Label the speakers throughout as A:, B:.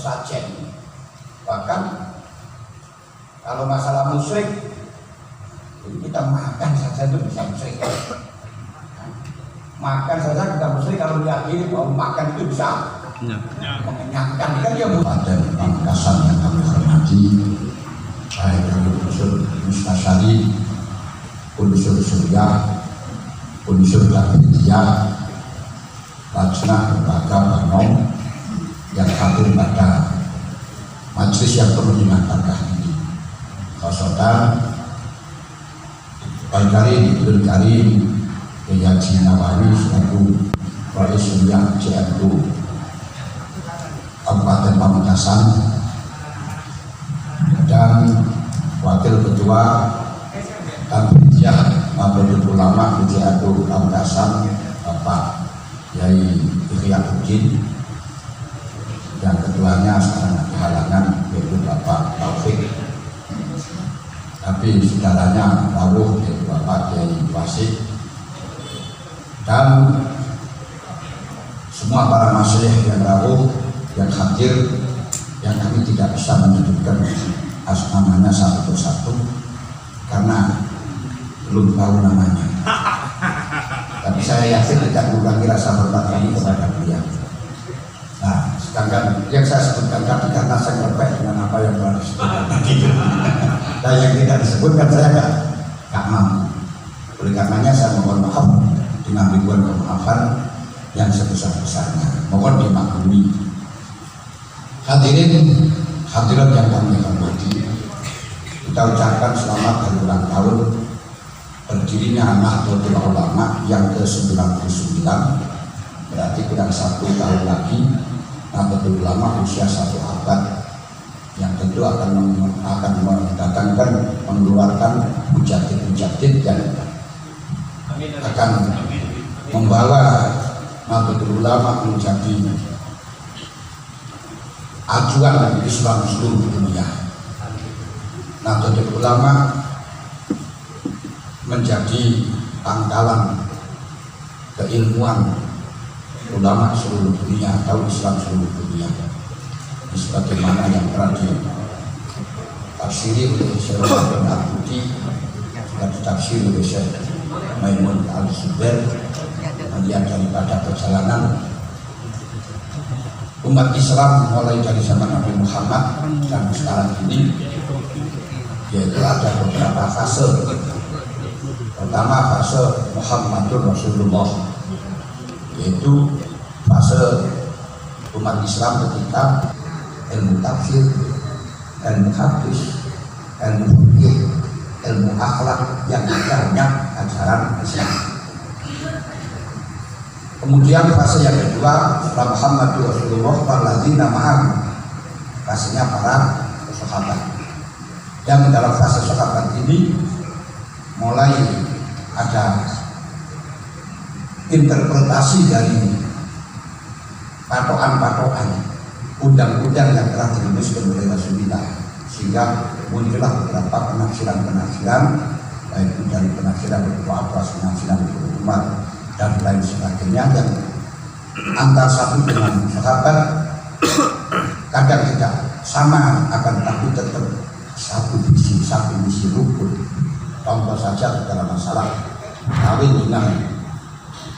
A: sesajen. Bahkan kalau masalah musyrik, kita makan saja itu bisa musyrik. Makan saja kita musyrik kalau diyakini bahwa makan itu bisa mengenyangkan. Kan dia pada pamekasan yang kami hormati, baik dari unsur Mustasyari, unsur Surya, unsur Davidya, Lajnah Lembaga Banom yang hadir pada majelis yang penuh dengan berkah ini. Khosotan Baik Karim, Ibnu Karim, Haji Nawawi selaku Rais Surya CNU Kabupaten Pamekasan dan Wakil Ketua Davidya Nahdlatul Ulama CNU Pamekasan Bapak Yai Ikhyafuddin, dan ketuanya sekarang halangan yaitu Bapak Taufik, tapi saudaranya rawuh yaitu Bapak Yai Wasid, dan semua para masyayikh yang rawuh yang hadir, yang kami tidak bisa menyebutkan namanya satu persatu karena belum tahu namanya. Tapi saya yakin tidak mengurangi rasa hormat kami kepada beliau. Nah, sedangkan yang saya sebutkan tadi karena saya ngerepek dengan apa yang telah disebutkan tadi. Nah, yang tidak disebutkan saya nggak mampu. Oleh karenanya saya mohon maaf dengan ribuan kemaafan yang sebesar-besarnya. Mohon dimaklumi. Hadirin hadirat yang kami hormati, kita ucapkan selamat hari ulang tahun berdirinya Nahdlatul Ulama yang ke-99, berarti kurang 1 tahun lagi Nahdlatul Ulama usia 1 abad, yang tentu akan mendatangkan, mengeluarkan mujadid-mujadid dan akan membawa Nahdlatul Ulama menjadi acuan Islam seluruh dunia. Nahdlatul Ulama menjadi pangkalan keilmuan ulama seluruh dunia atau Islam seluruh dunia. Sebagaimana yang telah ditafsiri oleh Syekh Ramadan Al-Budi, juga ditafsiri oleh Syekh Maimun Al-Zubair, melihat daripada perjalanan umat Islam mulai dari zaman Nabi Muhammad dan sekarang ini, yaitu ada beberapa fase. Pertama fase Muhammadur Rasulullah, yaitu fase umat Islam ketika ilmu tafsir, ilmu hadis, ilmu fikih, ilmu akhlak yang banyak ajaran Islam. Kemudian fase yang kedua setelah Muhammadur Rasulullah walladzina ma'ahu, fasenya para sahabat. Dan dalam fase sahabat ini mulai ada interpretasi dari patokan-patokan undang-undang yang telah dirumuskan oleh Rasulullah, sehingga muncullah beberapa penafsiran-penafsiran, baik itu dari penafsiran Ibnu Abbas, penafsiran Ibnu Umar dan lain sebagainya, yang antar satu dengan sahabat kadang tidak sama, akan tapi tetap satu visi, satu misi rukun. Contoh saja dalam masalah kawin dengan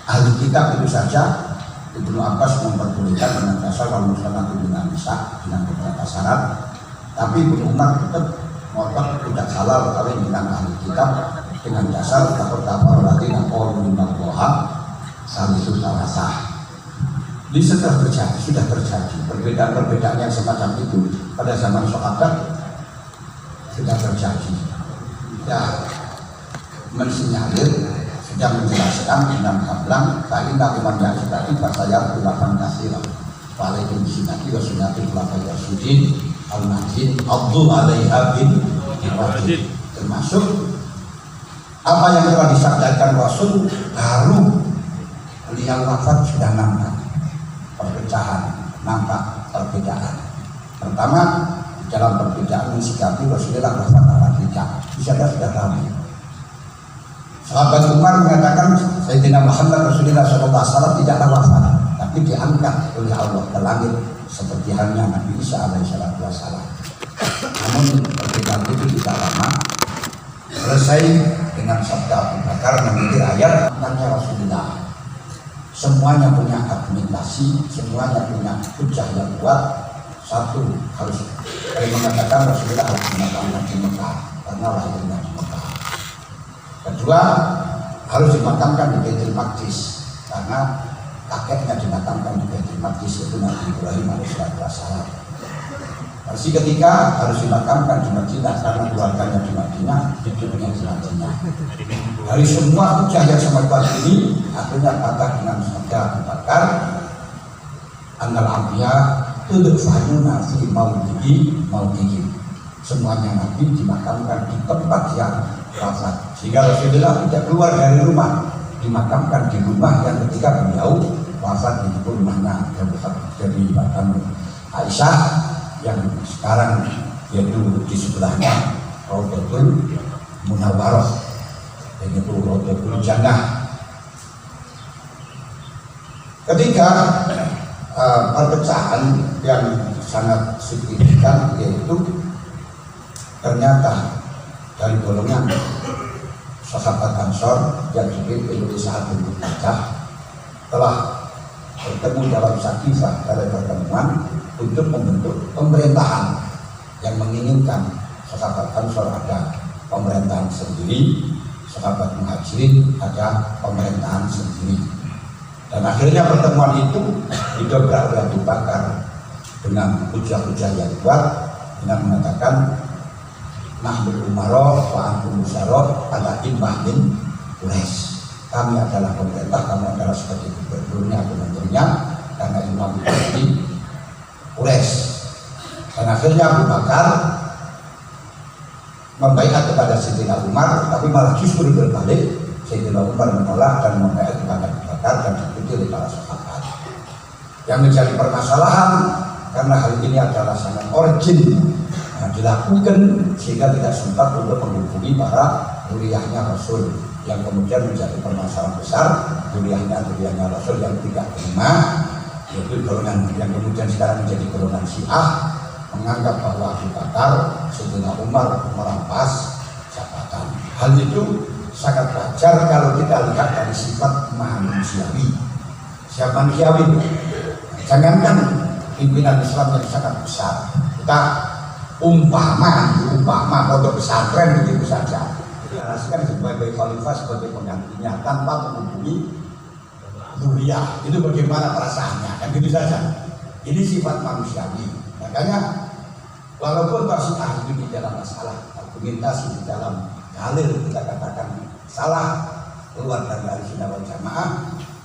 A: ahli kitab itu saja, Ibnu Abbas memperbolehkan dengan dasar kalau misalnya dengan bisa dengan beberapa syarat, tapi Ibnu Umar tetap ngotot tidak halal kawin dengan ahli kitab dengan dasar kafir berarti nakol lima boha salisu salasah. Ini sudah terjadi perbedaan-perbedaan yang semacam itu pada zaman sahabat sudah terjadi. Ya, mensinyalir sudah menjelaskan dalam kablang kain akuman yang tadi pasaya ulafan kasirah walaupun sinati wa sunati ulafan yasudin al-majid abdul alaiha bin wajid, termasuk apa yang telah disabdakan Rasul. Baru beliau wafat sudah nampak perpecahan, nampak perbedaan. Pertama, dalam perbedaan mensikapi Rasulullah wafat apa tidak, sudah ramai. Sahabat Umar mengatakan Sayyidina Muhammad Rasulullah SAW tidaklah wafat, tapi diangkat oleh Allah ke langit seperti halnya Nabi Isa alaihissalatu wassalam. Namun perbedaan itu tidak lama, selesai dengan sabda Abu Bakar mengitir ayat tentang Rasulullah. Semuanya punya argumentasi, semuanya punya hujah yang kuat. Satu, harus mengatakan Rasulullah harus dimakamkan di Mekah karena lahirnya di Mekah. Kedua, harus dimakamkan di Baitul Maqdis karena kakeknya dimakamkan di Baitul Maqdis, yaitu Nabi Ibrahim alaihissalam. Versi ketiga, harus dimakamkan di Madinah karena keluarganya di Madinah, hidupnya di Madinah. Dari semua hujah yang sangat kuat ini, akhirnya patah dengan sabda Abu Bakar, annal anbiya tudfa'una fi mawdihi. Semuanya Nabi dimakamkan di tempat yang wafat, sehingga Rasulullah tidak keluar dari rumah, dimakamkan di rumah yang ketika beliau wafat, di rumahnya jadi makam Aisyah yang sekarang yaitu di sebelahnya Raudhatul Munawwarah, yaitu Raudhatul Jannah. Ketiga, perpecahan yang sangat signifikan yaitu ternyata dari golongan sahabat Ansor yang dipimpin oleh Sa'ad bin Mu'adzah telah bertemu dalam Saqifah pada pertemuan untuk membentuk pemerintahan yang menginginkan sahabat Ansor ada pemerintahan sendiri, sahabat Muhajirin ada pemerintahan sendiri. Dan akhirnya pertemuan itu didobrak oleh Abu Bakar dengan hujah-hujah yang kuat dengan mengatakan Nahmul Umaro wa antum musyaroh ala immah min Quraisy. Kami adalah pemerintah, kami adalah sebagai gubernurnya atau menterinya karena imam di Quraisy. Dan akhirnya Abu Bakar membaiat kepada Sayyidina Umar, tapi malah justru berbalik, Sayyidina Umar menolak dan membaiat kepada Abu Bakar dan diikuti oleh para sahabat. Yang menjadi permasalahan karena hal ini adalah sangat origin dilakukan sehingga tidak sempat untuk menghubungi para zuriyahnya Rasul, yang kemudian menjadi permasalahan besar. Zuriyahnya Rasul yang tidak terima, yaitu golongan yang kemudian sekarang menjadi golongan Syiah, menganggap bahwa Abu Bakar, Sayyidina Umar merampas jabatan. Hal itu sangat wajar kalau kita lihat dari sifat manusiawi. Siapa manusiawi? Jangankan pimpinan Islam yang sangat besar, kita umpama pondok pesantren begitu saja dinarasikan sebagai khalifah, sebagai penggantinya tanpa menghubungi zuriyah, itu bagaimana perasaannya, kan gitu saja. Ini sifat manusiawi. Makanya walaupun Syiah itu di dalam masalah argumentasi, di dalam dalil kita katakan salah keluar dari Ahlussunnah wal Jamaah,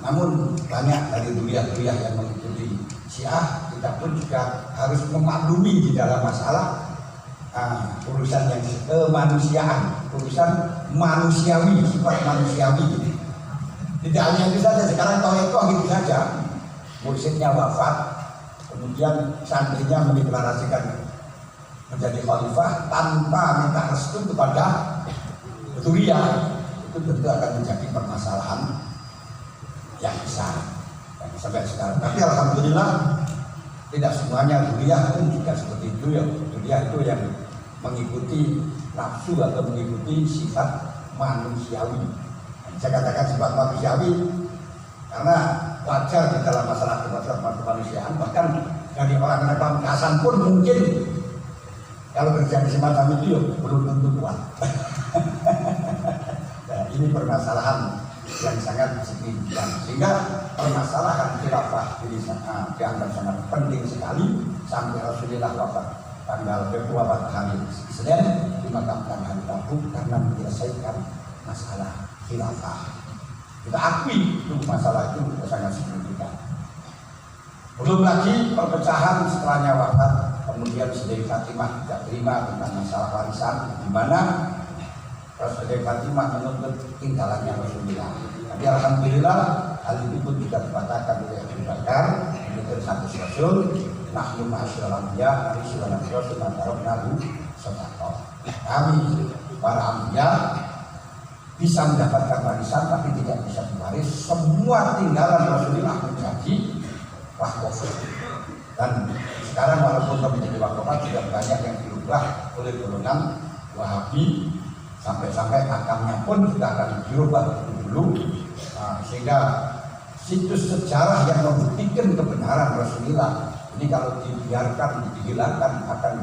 A: namun banyak dari zuriyah yang mengikuti Syiah, kita pun juga harus memaklumi di dalam masalah urusan yang kemanusiaan, urusan manusiawi, sifat manusiawi. Tidak hanya itu saja, sekarang Tohiko gitu saja, mursyidnya wafat, kemudian santrinya mendeklarasikan menjadi khalifah tanpa minta restu kepada zuriyah, itu tentu akan menjadi permasalahan yang besar sampai sekarang. Tapi alhamdulillah tidak semuanya zuriyah pun juga seperti itu ya. Zuriyah itu yang mengikuti nafsu atau mengikuti sifat manusiawi. Saya katakan sifat manusiawi karena wajar di dalam masalah kemanusiaan, bahkan dari orang-orang Pamekasan pun mungkin kalau terjadi semacam itu ya belum tentu kuat. Nah, ini permasalahan yang sangat signifikan, sehingga permasalahan khilafah ini dianggap sangat penting sekali sampai Rasulullah wafat tanggal wafat hari Senin, dimakamkan hari Rabu karena menyelesaikan masalah khilafah. Kita akui itu masalah itu sangat signifikan. Belum lagi perpecahan setelahnya wafat, kemudian Siti Fatimah tidak terima tentang masalah warisan, di mana Rasulullah Fatimah menuntut tinggalannya Rasulullah. Tapi alhamdulillah hal itu pun juga dikatakan oleh Abu Bakar, menurut satu Rasul, nahnu ma'asyiral anbiya narisu wa nafsu ma taraknahu sadaqah. Kami para anbiya bisa mendapatkan warisan tapi tidak bisa diwaris. Semua tinggalan Rasulullah menjadi wakaf. Dan sekarang walaupun menjadi wakafat juga banyak yang dirubah oleh golongan Wahabi, sampai-sampai makamnya pun juga akan dirubah dulu, sehingga situs sejarah yang membuktikan kebenaran Rasulullah ini kalau dibiarkan, dihilangkan akan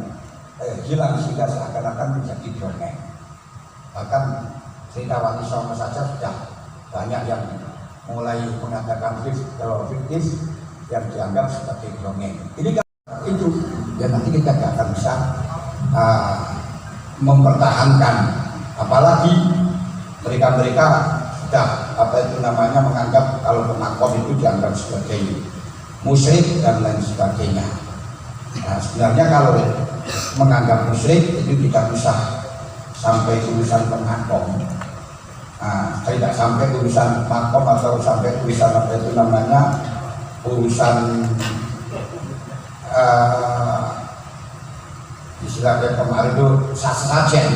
A: hilang sehingga seakan-akan menjadi dongeng. Bahkan cerita Wali Songo saja sudah banyak yang mulai mengatakan fiktif yang dianggap sebagai dongeng. Ini kan itu ya nanti kita tidak akan bisa mempertahankan, apalagi mereka sudah menganggap kalau pemakom itu dianggap sebagai musyrik dan lain sebagainya. Nah, sebenarnya kalau menganggap musyrik itu tidak bisa sampai urusan pemakom. Tidak sampai urusan makom atau sampai urusan urusan istilahnya kemarin itu sasajen.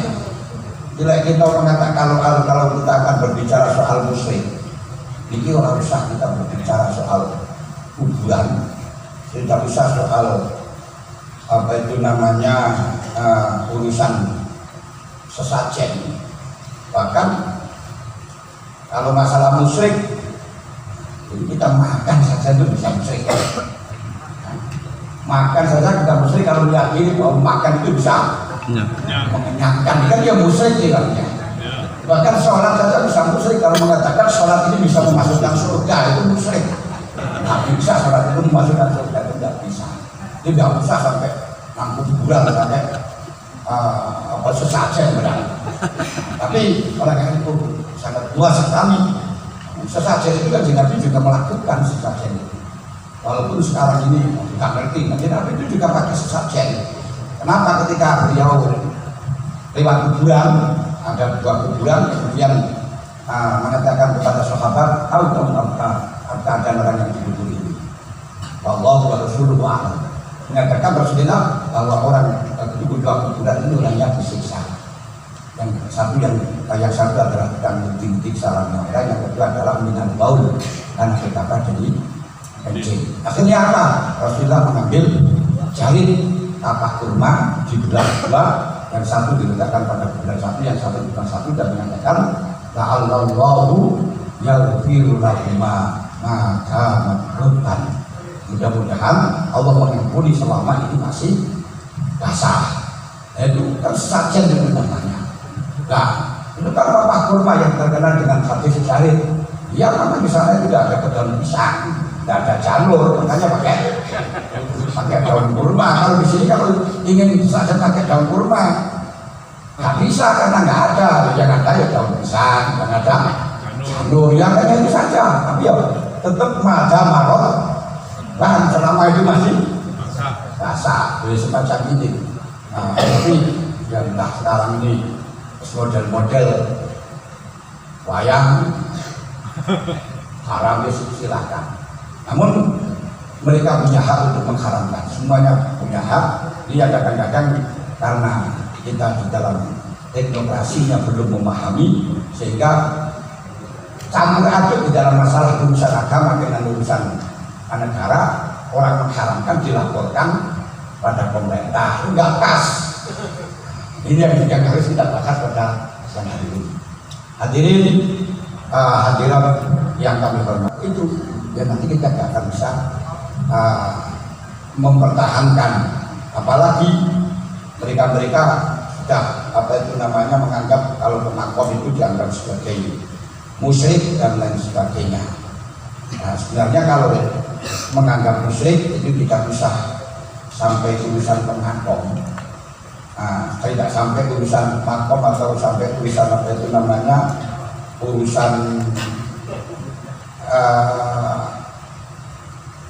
A: Bila kita mengatakan kalau kita akan berbicara soal musyrik, ini orang usah kita berbicara soal kuburan, tidak usah soal urusan sesajen. Bahkan kalau masalah musyrik, kita makan saja itu bisa musyrik. Makan saja kita musyrik kalau diyakini bahwa makan itu bisa mengenyangkan, kan dia musyrik bilangnya. Bahkan sholat saja bisa musyrik kalau mengatakan sholat ini bisa memasukkan surga, itu musyrik. Nah, bisa sholat itu memasukkan surga, itu tidak bisa. Itu tidak usah sampai ngangkut kuburan sampai sesajen berarti. Tapi orang yang itu sangat luas sekali. Sesajen itu kan Nabi juga melakukan sesajen itu. Walaupun sekarang ini tidak ngerti, Nabi itu juga pakai sesajen. Kenapa ketika beliau lewat kuburan, ada dua kuburan, kemudian mengatakan kepada sahabat, tahu ada orang yang dikubur ini. Wallahu wa rasuluhu a'lam. Mengatakan Rasulullah bahwa orang dikubur dua kuburan ini orangnya disiksa. Yang satu adalah dan titik salamnya orang, yang kedua adalah minal baul dan kita jadi kencing. Akhirnya apa? Rasulullah mengambil jarit tapak kurma di belah dua, yang satu diletakkan pada bulan satu, yang satu bukan satu, dan mengatakan la'allahu yaghfiru lahuma maka madruban. Mudah-mudahan Allah mengampuni selama ini masih basah. Itu kan sajian itu namanya. Nah, itu kan tapak kurma yang terkenal dengan hadis jarit. Ya, karena misalnya tidak ada daun pisang, tidak ada jalur, makanya pakai daun kurma. Kalau di sini kalau ingin saja pakai daun kurma, nggak bisa karena nggak ada. Yang ada ya daun pisang, yang ada jalur, yang hanya itu saja. Tapi ya tetap ada marot, bahan selama itu masih basah, jadi semacam ini. Nah, tapi ya entah sekarang ini model-model wayang haram, silakan. Namun mereka punya hak untuk mengharamkan, semuanya punya hak. Dia kadang-kadang karena kita di dalam teknokrasinya belum memahami, sehingga campur aduk di dalam masalah urusan agama dengan urusan negara. Orang mengharamkan dilaporkan pada pemerintah, enggak pas. Ini yang harus kita bahas pada siang hari ini. Hadirin, hadirat yang kami hormati, itu ya nanti kita tidak akan bisa mempertahankan, apalagi mereka sudah menganggap kalau pemakom itu dianggap sebagai musyrik dan lain sebagainya. Nah, sebenarnya kalau menganggap musyrik itu tidak bisa sampai urusan pemakom. Tidak sampai urusan makom atau sampai urusan urusan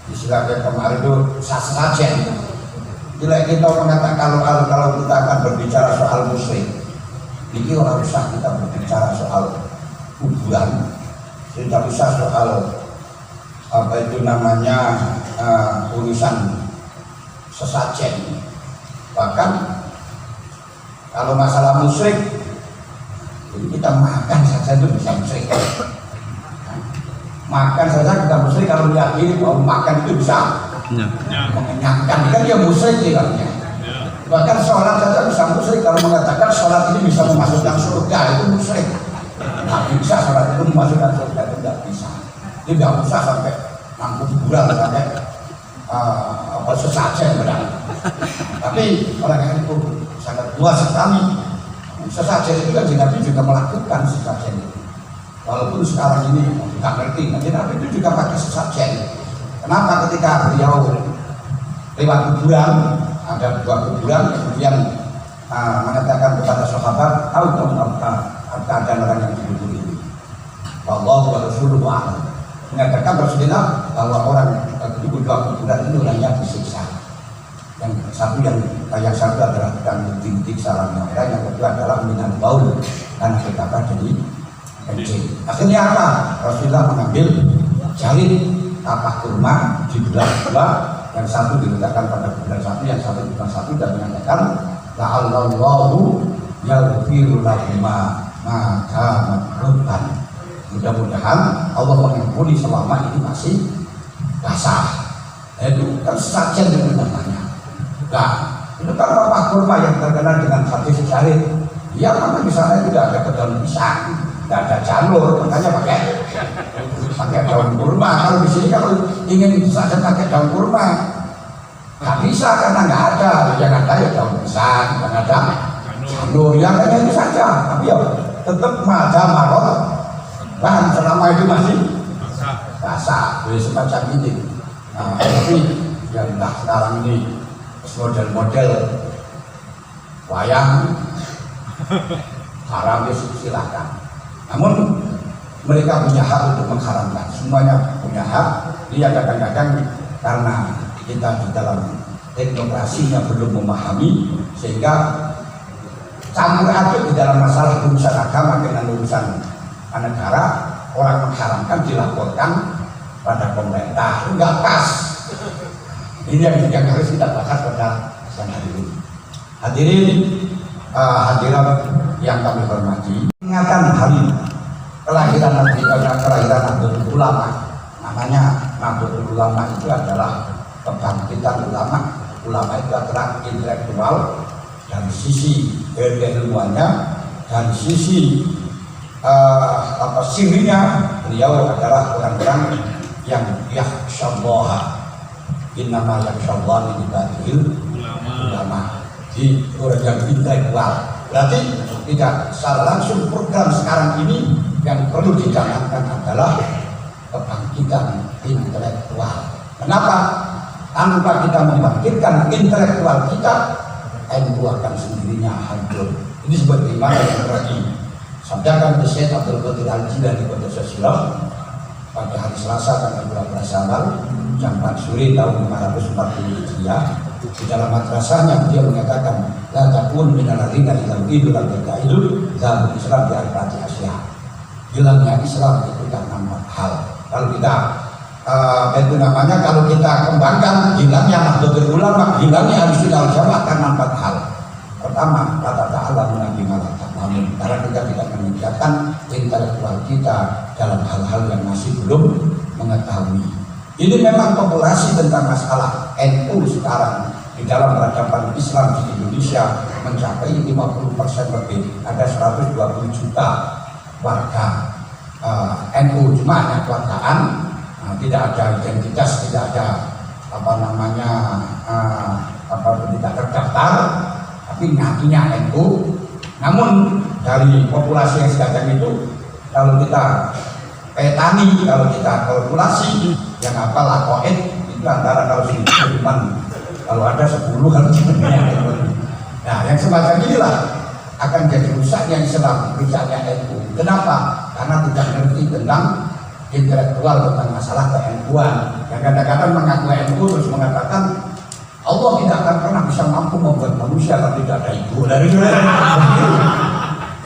A: istilahnya kemarin itu sasajen. Bila kita mengatakan kalau kita akan berbicara soal musyrik, ini orang usah kita berbicara soal kuburan, tidak usah soal urusan sesajen. Bahkan kalau masalah musyrik, kita makan saja itu bisa musyrik. Makan saja kita musyrik kalau diyakini bahwa makan itu bisa mengenyangkan, kan dia musyrik bilangnya. Bahkan sholat saja bisa musyrik kalau mengatakan sholat ini bisa memasukkan surga, itu musyrik. Nggak bisa sholat itu memasukkan surga, itu nggak bisa. Dia nggak usah sampai mampu kuburan sampai sesajen benar. Tapi orang yang itu sangat luas sekali. Sesajen itu kan Nabi juga melakukan sesajen itu. Walaupun sekarang ini nggak ngerti, Nabi itu juga pakai sesajen. Kenapa ketika beliau lewat kuburan, ada dua kuburan, kemudian mengatakan kepada sahabat, tahu ada orang yang di kubur ini. Wallahu wa rasuluhu a'lam. Mengatakan Rasulullah bahwa orang di dua kuburan ini orangnya disiksa. Yang satu adalah dan titik sarangnya, yang kedua adalah minal baul dan kekapa jadi kencing. Akhirnya apa? Rasulullah mengambil jari tapak kurma dibelah dua, yang satu diletakkan pada bulan satu, yang satu bulan satu, dan mengatakan la'allahu yaghfiru lahuma maka makruban. Mudah-mudahan Allah mengampuni selama ini masih basah. Itu kan sajian dengan namanya. Nah, itu kan tapak kurma yang terkenal dengan hadis syarif. Ya, karena di sana tidak ada daun pisang, tidak ada janur, makanya pakai daun kurma. Kalau di sini kalau ingin saja pakai daun kurma, nggak bisa karena nggak ada. Yang ada ya daun pisang, yang ada janur, yang hanya itu saja. Tapi ya tetap ada marot, bahan selama itu masih basah, semacam ini. Nah, tapi ya entah sekarang ini model-model wayang haram, silakan. Namun mereka punya hak untuk mengharamkan, semuanya punya hak. Dia kadang-kadang karena kita di dalam teknokrasinya belum memahami, sehingga campur aduk di dalam masalah urusan agama dengan urusan negara. Orang mengharamkan dilaporkan pada pemerintah, enggak pas. Ini yang harus kita bahas pada siang hari ini. Hadirin, hadirat yang kami hormati, ingatan hari kelahiran Nahdlatul Ulama. Namanya Nahdlatul Ulama itu adalah kebangkitan ulama. Ulama itu adalah intelektual dari sisi keilmuannya, dari sisi sirinya. Beliau adalah orang-orang yang yakhsyallaha. Innama yakhsyallaha min ibadihil ulama. Di orang yang intelektual. Berarti tidak secara langsung program sekarang ini yang perlu dijalankan adalah kebangkitan intelektual. Kenapa? Tanpa kita membangkitkan intelektual kita, NU akan sendirinya hancur. Ini sebagaimana yang tadi sampaikan oleh Syekh Abdul Qadir Al-Jilani pada sosial pada hari Selasa tanggal 12 Syawal jam 4 sore tahun 540 Hijriah. Di dalam madrasahnya dia mengatakan la takun minal ladzina idul dalam Islam di arba'ati asya. Hilangnya Islam itu karena 4 hal. Kalau kita itu namanya, kalau kita kembangkan hilangnya Nahdlatul Ulama, hilangnya Ahlussunnah wal Jamaah karena 4 hal. Pertama, kata ta'ala menabi malaikat. Karena kita tidak meningkatkan intelektual kita dalam hal-hal yang masih belum mengetahui. Ini memang populasi tentang masalah NU sekarang di dalam peradaban Islam di Indonesia mencapai 50% lebih. Ada 120 juta warga NU, cuma hanya kewargaan, tidak ada identitas, tidak ada tidak terdaftar, tapi ngakunya NU. Namun dari populasi yang sedang itu, kalau kita petani, kalau kita kalkulasi, yang hafal aqaid itu antara kalau ada 10 kalau sebenarnya. Nah, yang semacam inilah akan jadi rusaknya Islam, rusaknya NU. Kenapa? Karena tidak mengerti tentang intelektual, tentang masalah ke-NU-an. Yang kadang-kadang mengaku NU terus mengatakan Allah tidak akan pernah bisa mampu membuat manusia kalau tidak ada ibu. Dari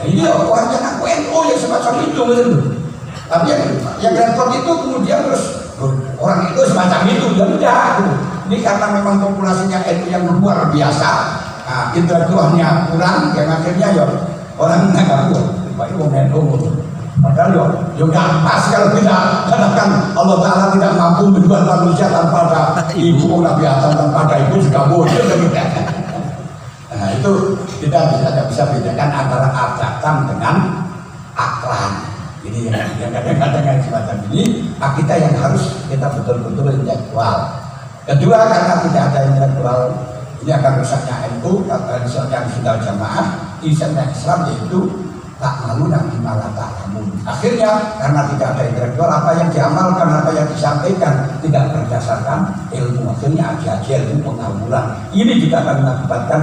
A: ini orang yang ngaku NU yang semacam itu, betul. Tapi yang repot itu kemudian terus orang itu semacam itu, ya udah. Ini karena memang populasinya NU yang luar biasa, intelektualnya kurang, yang akhirnya ya orang menganggap Pak itu NU. Padahal yo nggak pas kalau tidak, karena kan Allah Ta'ala tidak mampu membuat manusia tanpa ada ibu, Nabi Adam tanpa ada ibu juga boleh. Nah itu kita bisa bedakan antara ajakan dengan aklan. Ini yang kadang-kadang semacam ini kita yang harus kita betul-betul intelektual. Kedua, karena tidak ada intelektual, ini akan rusaknya NU, yang sudah jamaah Islam, yaitu tak malu nanti malah tak kamu. Akhirnya karena tidak ada intelektual, apa yang diamalkan, apa yang disampaikan tidak berdasarkan ilmu, akhirnya aja ilmu pengawuran. Ini juga akan mengakibatkan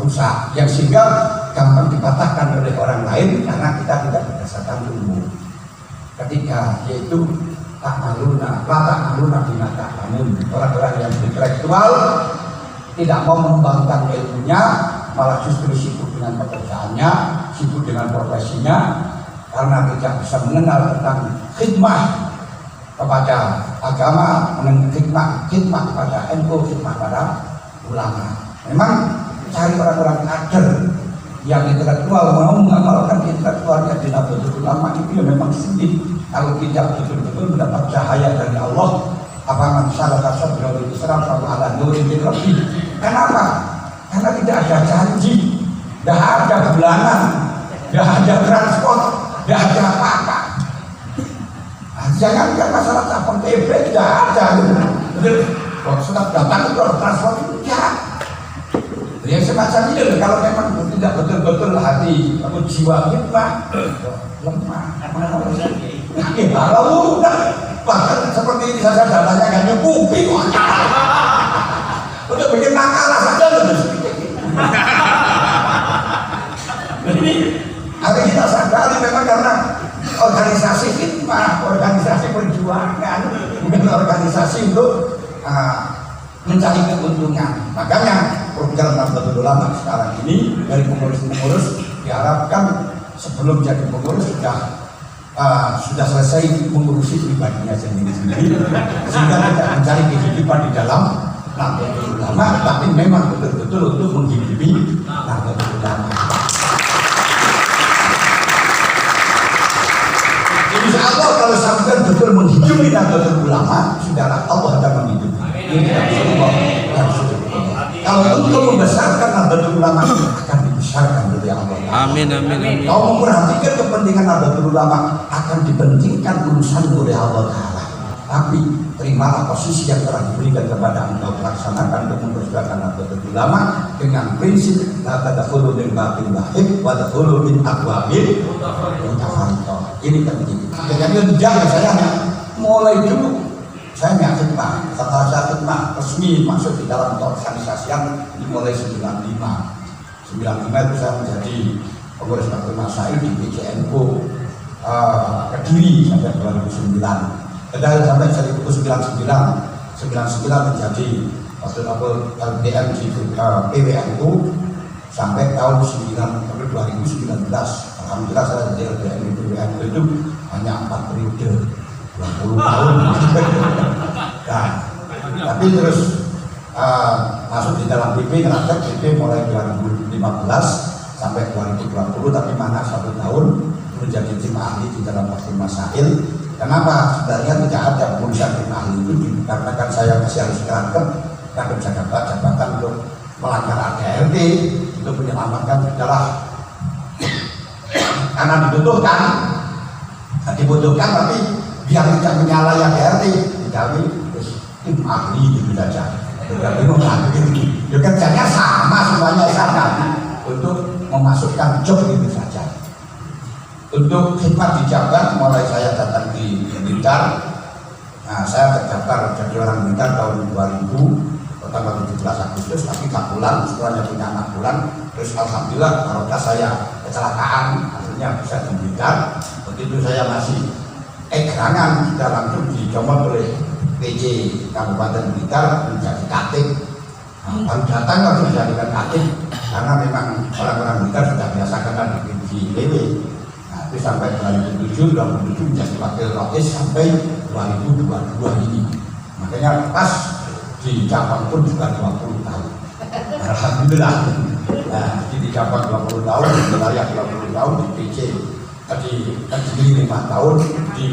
A: rusak, yang sehingga gampang dipatahkan oleh orang lain karena kita tidak berdasarkan ilmu. Ketika yaitu tak maluna bina tak kamu, orang-orang yang intelektual tidak mau mengembangkan ilmunya, malah justru sibuk dengan pekerjaannya, sibuk dengan profesinya, karena tidak bisa mengenal tentang khidmah kepada agama, khidmah kepada NU, khidmah pada ulama. Memang cari orang-orang kader yang intelektual, mau mengamalkan intelektualnya di Nahdlatul Ulama itu ya memang sulit. Kalau tidak betul-betul mendapat cahaya dari Allah, apa man salaka sadrahu Islam fa ala nurin min rabbih. Kenapa? Karena tidak ada janji, tidak ada bulanan, tidak ada transport, tidak ada apa-apa. Jangan masalah tapang TB, tidak ada. Kalau sudah datang itu ada transport itu ya. Yang semacam ini kalau memang tidak betul-betul hati atau jiwa kita lemah. Kalau bahkan seperti ini saja datanya kan nyukupi. Untuk bikin makalah saja loh. Jadi hari kita sadari memang karena organisasi khidmah, organisasi perjuangan, bukan organisasi untuk mencari keuntungan. Makanya program Nahdlatul Ulama sekarang ini dari pengurus-pengurus diharapkan sebelum jadi pengurus sudah selesai mengurusi pribadinya sendiri-sendiri, sehingga tidak mencari kehidupan di dalam Nahdlatul Ulama, tapi memang betul-betul untuk menghidupi Nahdlatul Ulama. Insya Allah kalau sampai betul menghidupi Nahdlatul Ulama, sudahlah Allah akan menghidupi. Kalau untuk membesarkan Nahdlatul Ulama akan dibesarkan oleh Allah.
B: Amin, amin, amin.
A: Kalau memperhatikan kepentingan Nahdlatul Ulama akan dipentingkan urusan oleh Allah Ta'ala. Tapi terimalah posisi yang telah diberikan kepada engkau, laksanakan untuk memperjuangkan Nahdlatul Ulama dengan prinsip la tadkhulu min babin wahid wa tadkhulu min abwabin mutafarriqah. Ini penting. Jadi jangan saya mulai dulu. Saya nggak khidmah, setelah saya khidmah resmi masuk di dalam organisasi yang dimulai 95 itu saya menjadi pengurus Bakti Masail di PCNU Kediri sampai 2009. Kemudian sampai 1999 menjadi waktu LDM di PWNU sampai tahun 2019. Alhamdulillah saya jadi LDM di PWNU itu hanya 4 periode. 20 tahun. Nah, tapi terus masuk di dalam BP, ngerasa BP mulai 2015 sampai 2020, tapi mana 1 tahun menjadi tim ahli di dalam Bakti Masail. Kenapa? Sebenarnya tidak ada pengurusan tim ahli itu dikarenakan saya masih harus rangkap jabatan untuk melanggar ADRT, untuk menyelamatkan adalah karena dibutuhkan tapi biar tidak menyalahi ADRT, kami tim ahli gitu saja. Tetapi kerjanya sama, semuanya sama untuk memasukkan job itu saja. Untuk khidmat di Jabar, mulai saya datang di Blitar. Nah, saya terdaftar jadi orang Blitar tahun 2000, tanggal 17 Agustus, tapi 4 bulan, setelahnya punya 6 bulan. Terus alhamdulillah barokah saya kecelakaan, akhirnya bisa di Blitar. Begitu saya masih gerangan sudah langsung dicomot oleh PJ Kabupaten Blitar menjadi Katib. Baru datang langsung dijadikan Katib karena memang orang-orang Blitar sudah biasa kenal di PJ. Nah, itu sampai 2007 menjadi Wakil Rois sampai 2022 ini. Makanya pas di cabang pun juga 20 tahun. Alhamdulillah. Nah, di cabang 20 tahun, di wilayah 20 tahun, di PJ terdiri 5 tahun, di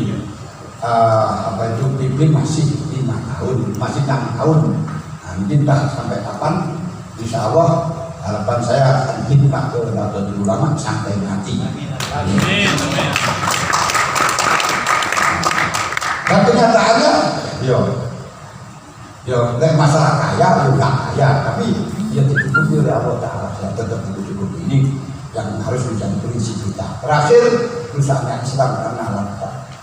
A: pimpin masih 5 tahun, masih 6 tahun. Nah, mungkin entah sampai kapan, insya Allah harapan saya akan hikmah ke Nahdlatul Ulama sampai mati. Amin. Dan kenyataannya, masalah kaya, nggak kaya, tapi ya dicukupi oleh Allah Ta'ala. Ya tetap cukup ini yang harus menjadi prinsip kita. Terakhir, perusahaan Islam karena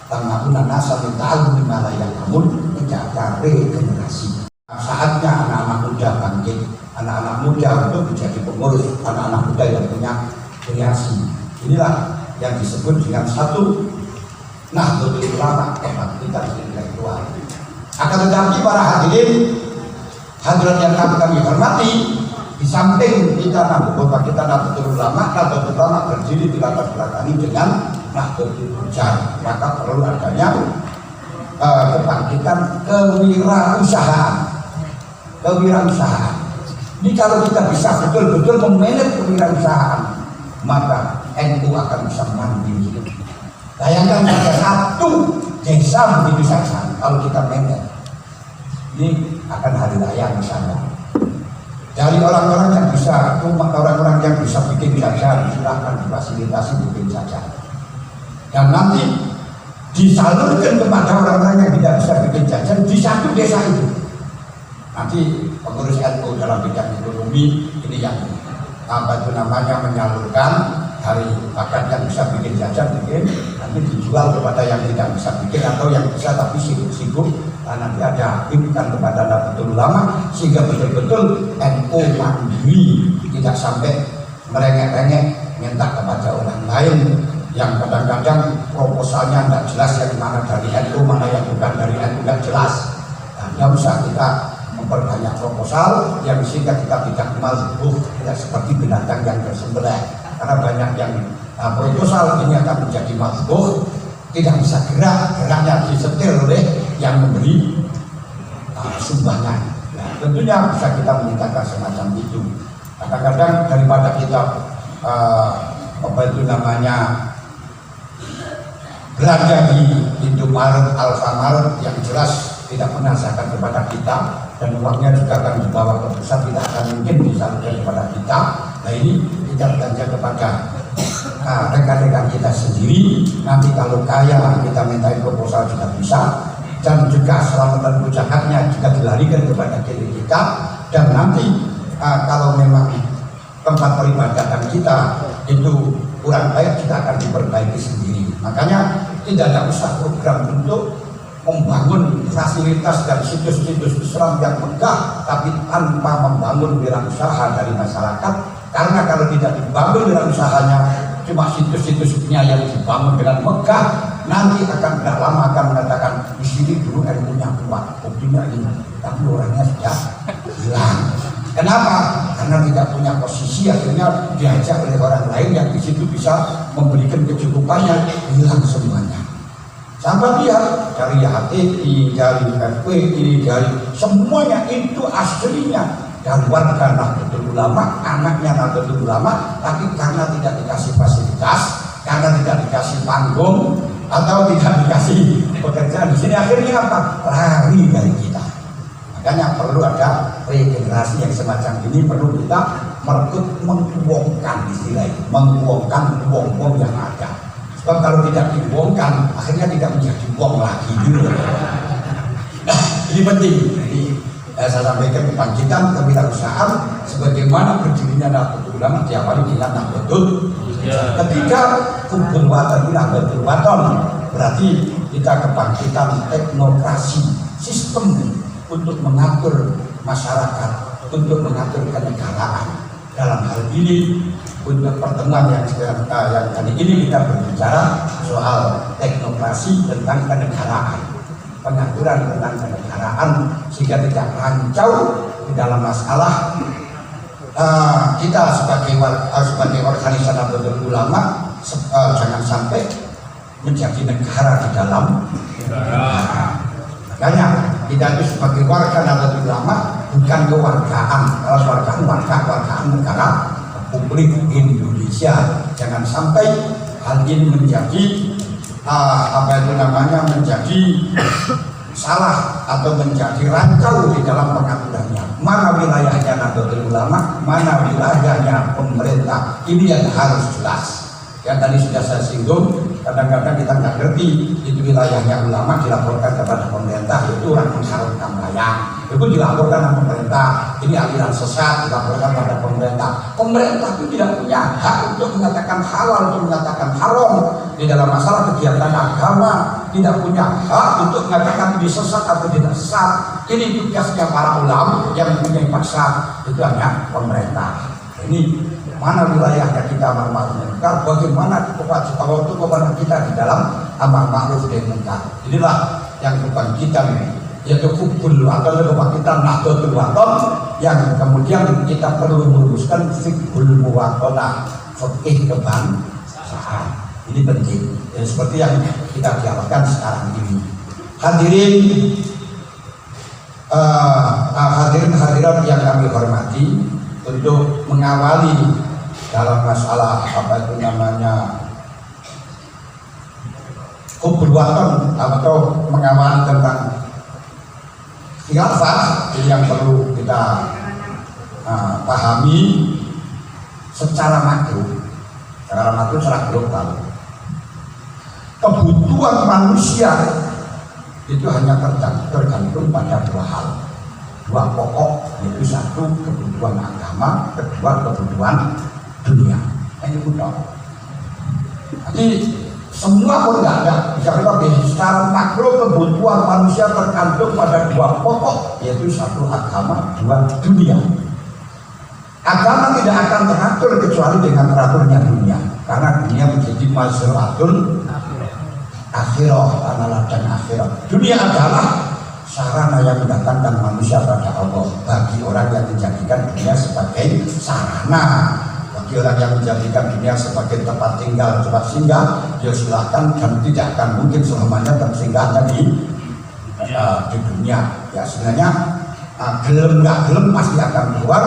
A: tanggapun nasa mintahu dimana yang namun menjaga regenerasi. Saatnya anak-anak muda bangkit, anak-anak muda untuk menjadi pengurus, anak-anak muda yang punya kreasi. Inilah yang disebut dengan satu Nahdlatul Ulama, kebangkitan intelektual. Akan tetapi para hadirin, hadirat yang kami hormati, di samping kita bahwa kita Nahdlatul Ulama berdiri di latar belakangi dengan Nahdlatul Ujar, maka perlu adanya kebangkitan kewirausahaan. Ini kalau kita bisa betul-betul memanage kewirausahaan, maka NU akan bisa mandiri. Bayangkan saja satu desa begitu saja kalau kita manage. Ini akan hari raya misalnya. Dari orang-orang yang bisa, orang-orang yang bisa bikin jajan, silahkan difasilitasi bikin jajan. Dan nanti disalurkan kepada orang-orang yang tidak bisa bikin jajan di satu desa itu. Nanti pengurus NU dalam bidang ekonomi ini yang menyalurkan dari bakat yang bisa bikin jajan nanti dijual kepada yang tidak bisa bikin atau yang bisa tapi sibuk. Nanti ada imkan kepada Nahdlatul Ulama sehingga betul-betul NU mandiri, tidak sampai merengek-rengek minta kepada orang lain yang kadang-kadang proposalnya tidak jelas yang mana dari NU mana yang bukan dari NU, tidak jelas. Tidak usah kita memperbanyak proposal yang sehingga kita tidak mazbuh, tidak seperti binatang yang tersembelih, karena banyak yang proposal ini akan menjadi mazbuh, tidak bisa geraknya disetir oleh yang memberi sumbangan. Nah, tentunya bisa kita meningkatkan semacam itu. Kadang-kadang daripada kita belanja di Indomaret, Alfamart yang jelas tidak pernah zakat kepada kita, dan uangnya juga akan dibawa ke pusat, tidak akan mungkin disalurkan kepada kita. Nah, ini kita belanja kepada rekan-rekan kita sendiri. Nanti kalau kaya kita minta proposal juga bisa, dan juga selamatan ucapannya juga dilarikan kepada diri kita. Dan nanti kalau memang tempat peribadatan kita itu kurang baik, kita akan diperbaiki sendiri. Makanya tidak ada usah program untuk membangun fasilitas dan situs-situs Islam yang megah tapi tanpa membangun wirausaha dari masyarakat. Karena kalau tidak dibangun wirausahanya, cuma situs-situsnya yang dibangun dengan megah, nanti akan tidak lama akan mengatakan di sini dulu ilmunya kuat, buktinya ini, tapi orangnya sudah hilang. Kenapa? Karena tidak punya posisi, akhirnya diajak oleh orang lain yang di situ bisa memberikan kecukupannya, hilang semuanya. Sampai lihat dari HTI, dari FPI, dari semuanya itu aslinya dari warga Nahdlatul Ulama, anaknya Nahdlatul Ulama, tapi karena tidak dikasih fasilitas, karena tidak dikasih panggung atau tidak dikasih pekerjaan di sini, akhirnya apa? Lari dari kita. Makanya perlu ada regenerasi yang semacam ini, perlu kita menguangkan istilah itu, menguangkan uang-uang yang ada. Sebab kalau tidak dibuangkan, akhirnya tidak menjadi uang lagi gitu. Nah, ini penting. Jadi saya sampaikan kebangkitan kewirausahaan sebagaimana berdirinya Nahdlatul Ulama diawali dengan Nahdlatul. Ketika kubul watan Nahdlatul Waton, berarti kita kebangkitan teknokrasi, sistem untuk mengatur masyarakat, untuk mengatur kenegaraan. Dalam hal ini untuk pertemuan yang kali ini kita berbicara soal teknokrasi tentang kenegaraan, pengaturan tentang kenegaraan sehingga tidak rancau di dalam masalah kita sebagai organisasi Nahdlatul Ulama jangan sampai menjadi negara di dalam negara. Makanya kita itu sebagai warga Nahdlatul Ulama bukan kewargaan, kalau wargaan negara Republik Indonesia. Jangan sampai hal ini menjadi menjadi salah atau menjadi rancau di dalam pengaturannya. Mana wilayahnya Nahdlatul Ulama, mana wilayahnya pemerintah, ini yang harus jelas. Ya tadi sudah saya singgung, kadang-kadang kita nggak ngerti itu wilayahnya ulama dilaporkan kepada pemerintah, itu orang mengharumkan wayang, itu dilaporkan ke pemerintah, ini aliran sesat dilaporkan pada pemerintah. Pemerintah itu tidak punya hak untuk mengatakan halal, untuk mengatakan haram di dalam masalah kegiatan agama, tidak punya hak untuk mengatakan ini sesat atau tidak sesat. Ini tugasnya para ulama yang mempunyai paksa, itu hanya pemerintah. Ini mana wilayahnya kita amar ma'ruf nahi munkar, bagaimana kewajiban kita di dalam amar ma'ruf nahi munkar. Inilah yang bukan kita ini, yaitu hubul atau kebangkitan Nahdlatul Wathon, yang kemudian kita perlu meluruskan fiqhul muwatonah, fikih kebangsaan. Ini penting. Ya, seperti yang kita dialogkan sekarang ini. Hadirin hadirat yang kami hormati, untuk mengawali dalam masalah hubul waton atau mengawali tentang khilafah, ini yang perlu kita pahami secara makro, secara global. Kebutuhan manusia itu hanya tergantung pada dua hal, dua pokok, yaitu satu kebutuhan agama, kedua kebutuhan dunia. Ini udah. Jadi semua pun nggak ada. Secara makro kebutuhan manusia tergantung pada dua pokok, yaitu satu agama, dua dunia. Agama tidak akan teratur kecuali dengan teraturnya dunia, karena dunia menjadi mazratul akhirah, tanah ladang akhirah. Dunia adalah sarana yang mendatangkan manusia pada Allah. Bagi orang yang menjadikan dunia sebagai sarana, bagi orang yang menjadikan dunia sebagai tempat tinggal, tempat singgah, ya silahkan, dan tidak akan mungkin selamanya tersinggahnya di dunia. Ya sebenarnya gelem nggak gelem pasti akan keluar.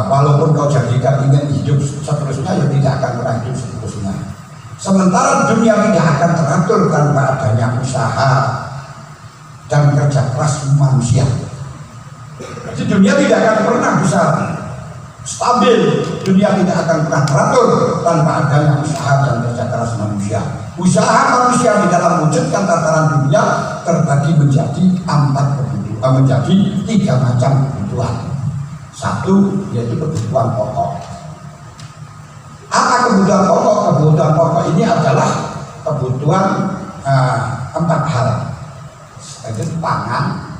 A: Walaupun kau jadikan ingin hidup seterusnya, ya tidak akan pernah hidup seterusnya. Sementara dunia tidak akan teratur tanpa adanya usaha dan kerja keras manusia. Jadi dunia tidak akan pernah bisa stabil, dunia tidak akan pernah teratur tanpa adanya usaha dan kerja keras manusia. Usaha manusia di dalam mewujudkan tataran dunia terbagi menjadi menjadi tiga macam kebutuhan. Satu yaitu kebutuhan pokok. Apa kebutuhan pokok? Kebutuhan pokok ini adalah kebutuhan 4 hal. Yaitu pangan,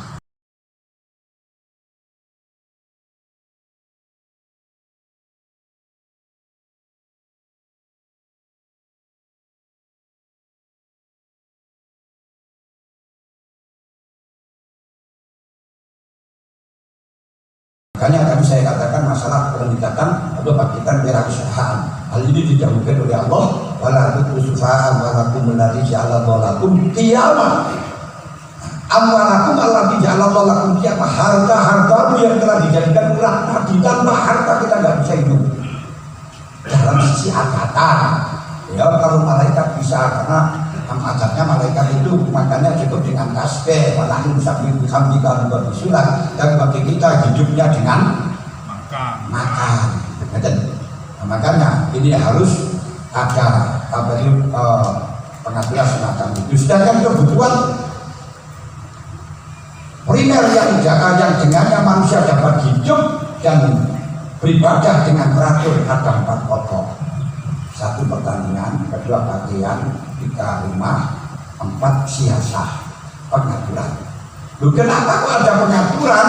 A: makanya tadi saya katakan masalah peningkatan atau bangkitan kewirausahaan. Hal ini tidak mungkin oleh Allah. Wala tusufa'a walakum alladzi ja'alallahu lakum qiyamah. Amwalakum allati ja'alallahu lakum qiyamah. Harta-hartamu yang telah dijadikan murah tadi, tanpa harta kita nggak bisa hidup. Dalam sisi agatan, ya kalau malaikat bisa, karena adatnya malaikat itu makannya cukup dengan tasbih, walaupun sambil bihamdika wa bisulah, dan bagi kita hidupnya dengan makan. Nah, makanya ini harus ada pengaturan semacam itu. Sedangkan kebutuhan primer yang dengannya manusia dapat hidup dan beribadah dengan teratur ada 4 pokok. 1 pertanian, 2 pakaian, 3 rumah, 4 siasah, pengaturan. Loh, kenapa kok ada pengaturan?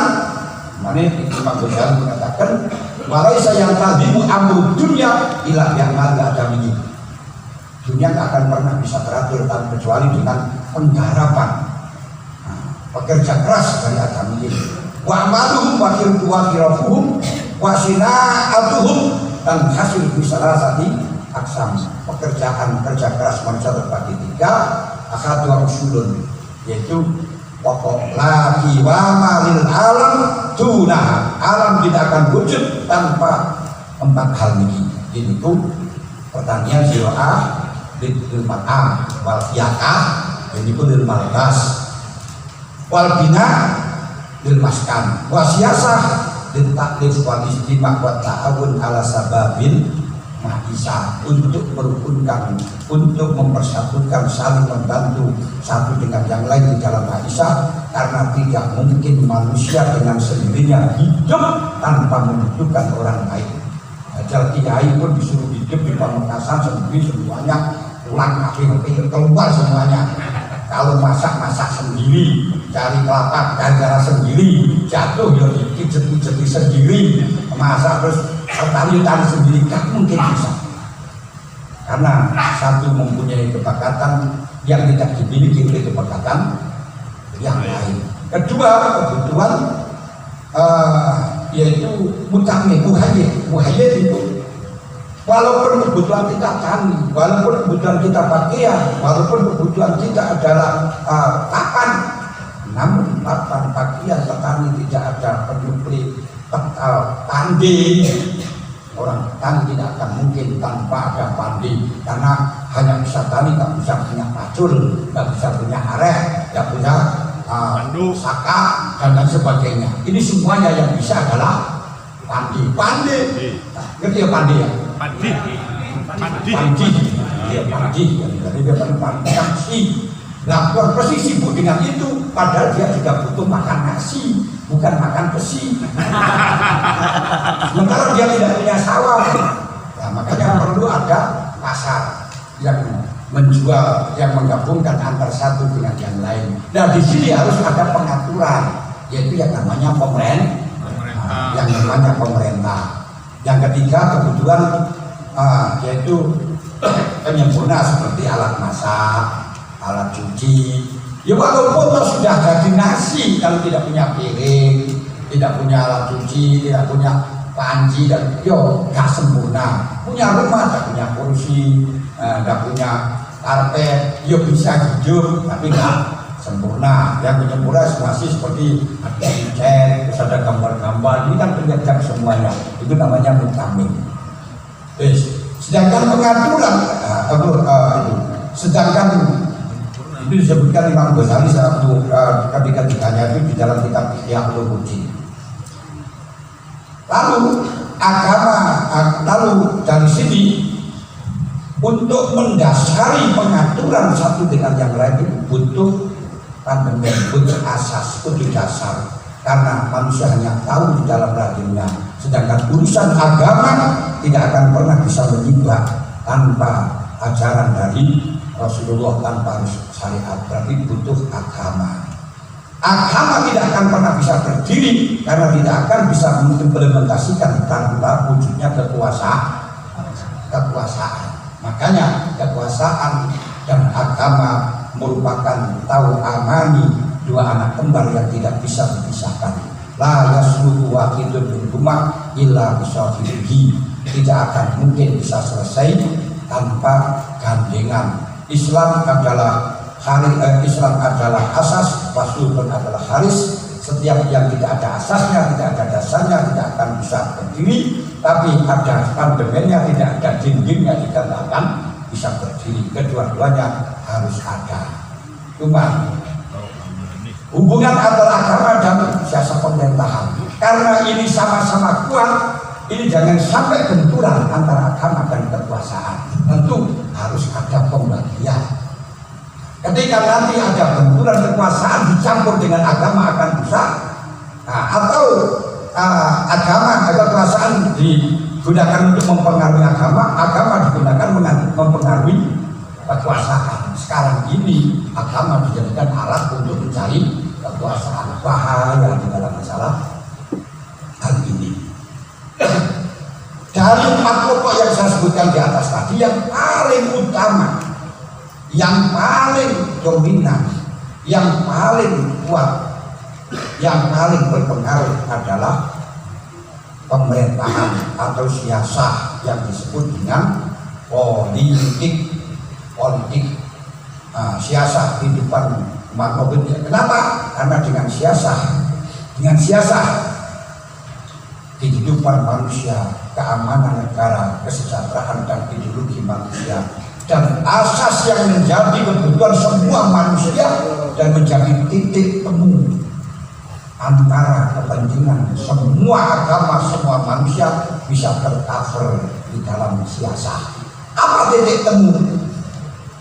A: Mana Imam Ghazali mengatakan, walaisa yang tadimu amru dunia ila ya'mal adami. Dunia nggak akan pernah bisa teratur kecuali dengan penggarapan, pekerja keras dari adami. Wa amaluhum wa khirafuhum wa sina'atuhum, dan hasil bisalasati aksam. Pekerjaan kerja keras manusia terbagi 3, akadu usulun, yaitu pokok lagi wa malil alam tunah. Alam tidak akan wujud tanpa 4 hal ini. Yaitu pertanian, ziraah, lil mat'am wal fiyakah ini pun lil malbas wal bina lil maskan wa siyasah lil taklif wal istimah wa ta'awun ala sababil ma'isah untuk merukunkan, untuk mempersatukan, saling membantu satu dengan yang lain di dalam ma'isah, karena tidak mungkin manusia dengan sendirinya hidup tanpa membutuhkan orang lain. Ajal kiai pun disuruh hidup di Pamekasan sendiri semuanya, pulang akhir-akhir keluar semuanya. Kalau masak sendiri, cari kelapa gara-gara sendiri, jatuh ya dikit-dikit sendiri, masak terus tali sendiri, gak mungkin bisa. Karena satu mempunyai kebakatan yang tidak dimiliki oleh kebakatan yang lain. Kedua kebutuhan yaitu mutamin, muhayyir itu. Walaupun kebutuhan kita tani, walaupun kebutuhan kita pakaian, walaupun kebutuhan kita adalah papan, namun papan, pakaian, petani tidak ada penyuplai pandi. Orang tani tidak akan mungkin tanpa ada pandi, karena hanya bisa tani, tak bisa punya pacul, tak bisa punya areh, tak punya saka dan lain sebagainya. Ini semuanya yang bisa adalah pandi. Ngerti ya pandi ya? Pandi. Ya pandi. Jadi dia pandi. Nah, Tuan Pesi sibuk dengan itu, padahal dia juga butuh makan nasi, bukan makan besi. Sementara dia tidak punya sawah. Nah, makanya perlu ada pasar yang menjual, yang menggabungkan antar satu dengan yang lain. Nah, di sini harus ada pengaturan, yaitu yang namanya pemerintah. Yang ketiga kebutuhan yaitu penyempurna seperti alat masak, alat cuci. Ya walaupun sudah jadi nasi, kalau tidak punya piring, tidak punya alat cuci, tidak punya panci, dan yo gak sempurna. Punya rumah, tak punya kursi, tak punya karpet, yo bisa hidup, tapi gak sempurna. Yang menyempurna masih seperti ada cat, terus ada gambar-gambar, ini kan penjajah semuanya. Itu namanya mutamin. Sedangkan pengaturan, sedangkan itu disebutkan Imam Ghazali ketika ditanya itu di dalam kitab Ihya Ulumuddin. Lalu dari sini untuk mendasari pengaturan satu dengan yang lain itu butuh asas, butuh dasar. Karena manusia hanya tahu di dalam rahimnya, sedangkan urusan agama tidak akan pernah bisa menyimpang tanpa ajaran dari Rasulullah, tanpa syariat. Berarti butuh agama. Agama tidak akan pernah bisa berdiri karena tidak akan bisa mengimplementasikan tanpa wujudnya kekuasaan. Makanya kekuasaan dan agama merupakan amani, dua anak kembar yang tidak bisa dipisahkan. La yasluhu wahidun minhuma illa bisahibihi. Tidak akan mungkin bisa selesai tanpa gandengan. Islam adalah asas, wasulun adalah haris. Setiap yang tidak ada asasnya, tidak ada dasarnya, tidak akan bisa berdiri. Tapi ada pandemennya, tidak ada dindingnya, tidak akan bisa berdiri. Kedua-duanya harus ada. Cuma hubungan antara agama dan siasat pemerintahan, karena ini sama-sama kuat, ini jangan sampai benturan antara agama dan kekuasaan. Tentu harus ada pembagian. Ketika nanti ada benturan kekuasaan dicampur dengan agama akan rusak. Atau agama atau kekuasaan digunakan untuk mempengaruhi agama, agama digunakan mempengaruhi kekuasaan. Sekarang ini agama dijadikan alat untuk mencari kekuasaan. Bahaya di dalam masalah hal ini. Dari 4 pokok yang saya sebutkan di atas tadi, yang paling utama, yang paling dominan, yang paling kuat, yang paling berpengaruh adalah pemerintahan atau siasah yang disebut dengan politik. Siasah kehidupan manusia. Kenapa? Karena dengan siasah kehidupan manusia, keamanan negara, kesejahteraan dan ideologi manusia dan asas yang menjadi kebutuhan semua manusia dan menjadi titik temu antara kepentingan semua agama, semua manusia bisa tercover di dalam siasat. Apa titik temu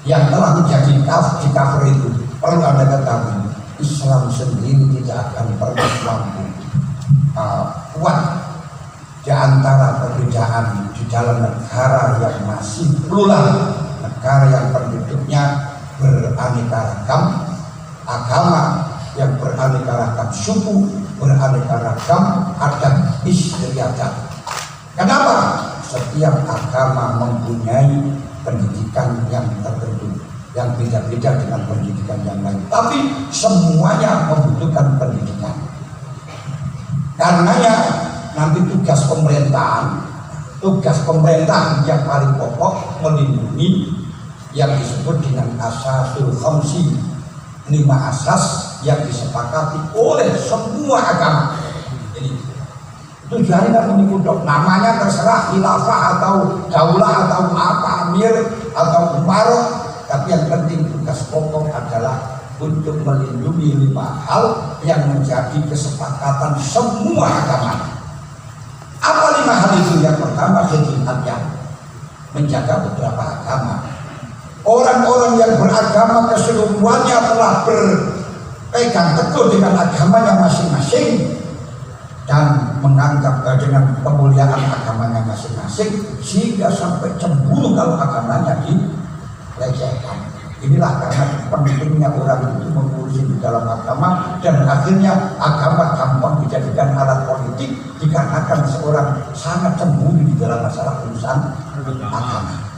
A: yang telah menjadi di cover itu? Perlu Anda ketahui, Islam sendiri tidak akan pernah mampu kuat di antara perbedaan di dalam negara yang masih plural, negara yang penduduknya beraneka ragam, agama yang beraneka ragam, suku beraneka ragam, adat istiadat. Kenapa? Setiap agama mempunyai pendidikan yang tertentu, yang beda-beda dengan pendidikan yang lain, tapi semuanya membutuhkan pendidikan. Karenanya nanti tugas pemerintahan yang paling pokok melindungi yang disebut dengan asasul khamsi, 5 asas yang disepakati oleh semua agama. Jadi tujuannya kan untuk namanya terserah khilafah atau daulah atau apa, amir atau umarok, tapi yang penting tugas pokok adalah untuk melindungi 5 hal yang menjadi kesepakatan semua agama. Apa 5 hal itu? Yang pertama, khidmatnya, menjaga beberapa agama. Orang-orang yang beragama keseluruhannya telah berpegang teguh dengan agamanya masing-masing dan menganggap dengan kemuliaan agamanya masing-masing, sehingga sampai cemburu kalau agamanya dilecehkan. Inilah karena pentingnya orang itu mengurusi di dalam agama, dan akhirnya agama gampang dijadikan alat politik dikarenakan seorang sangat cemburu di dalam masalah urusan agama.